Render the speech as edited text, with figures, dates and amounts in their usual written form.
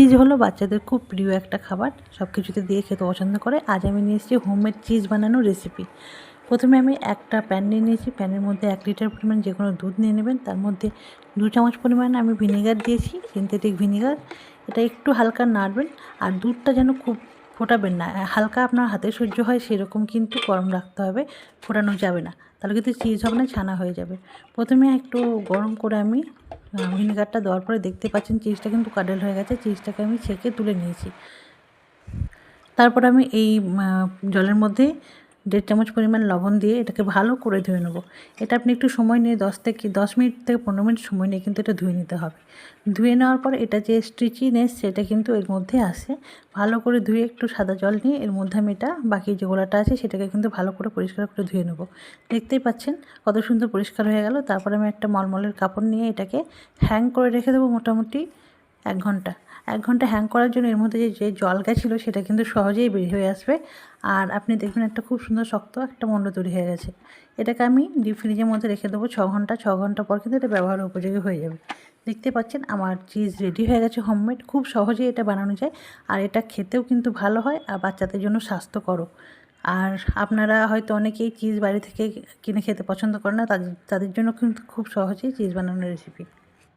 Cheese হলো বাচ্চাদের খুব প্রিয় একটা খাবার, সব কিছুতে দিয়ে খেতে পছন্দ করে। আজ আমি নিয়ে এসেছি হোমমেড চিজ বানানোর রেসিপি। প্রথমে আমি একটা প্যান নিয়ে নিয়েছি, প্যানের মধ্যে 1 লিটার পরিমাণ যে কোনো দুধ নিয়ে নেবেন। তার মধ্যে 2 চামচ পরিমাণ আমি ভিনেগার দিয়েছি, সিনথেটিক ভিনেগার। এটা একটু হালকা নাড়বেন, আর দুধটা যেন খুব ফোটাবেন না, হালকা আপনার হাতে সহ্য হয় সেরকম কিন্তু গরম রাখতে হবে, ফোটানো যাবে না, তাহলে কিন্তু চিজ হবে না, ছানা হয়ে যাবে। প্রথমে একটু গরম করে আমি ভিনেগারটা দেওয়ার পরে দেখতে পাচ্ছেন চিজটা কিন্তু কাডেল হয়ে গেছে। চিজটাকে আমি ছেঁকে তুলে নিয়েছি। তারপর আমি এই জলের মধ্যে 1.5 চামচ পরিমাণ লবণ দিয়ে এটাকে ভালো করে ধুয়ে নেব। এটা আপনি একটু সময় নিয়ে 10 মিনিট থেকে 15 মিনিট সময় নিয়ে কিন্তু এটা ধুয়ে নিতে হবে। ধুয়ে নেওয়ার পর এটা যে স্ট্রিচিনেস সেটা কিন্তু এর মধ্যে আসে। ভালো করে ধুয়ে একটু সাদা জল নিয়ে এর মধ্যে আমি এটা বাকি যে গোলাটা আছে সেটাকে কিন্তু ভালো করে পরিষ্কার করে ধুয়ে নেব। দেখতেই পাচ্ছেন কত সুন্দর পরিষ্কার হয়ে গেল। তারপর আমি একটা মলমলের কাপড় নিয়ে এটাকে হ্যাং করে রেখে দেবো মোটামুটি 1 ঘন্টা। 1 ঘন্টা হ্যাং করার জন্য এর মধ্যে যে জল গেছিলো সেটা কিন্তু সহজেই বের হয়ে আসবে। আর আপনি দেখবেন একটা খুব সুন্দর শক্ত একটা মণ্ড তৈরি হয়ে গেছে। এটাকে আমি ডিপ ফ্রিজের মধ্যে রেখে দেবো 6 ঘন্টা। 6 ঘন্টা পর কিন্তু এটা ব্যবহারের উপযোগী হয়ে যাবে। দেখতে পাচ্ছেন আমার চিজ রেডি হয়ে গেছে হোমমেড। খুব সহজেই এটা বানানো যায়, আর এটা খেতেও কিন্তু ভালো হয়, আর বাচ্চাদের জন্য স্বাস্থ্যকরও। আর আপনারা হয়তো অনেকেই চিজ বাড়ি থেকে কিনে খেতে পছন্দ করেন না, তাদের জন্য কিন্তু খুব সহজেই চিজ বানানোর রেসিপি।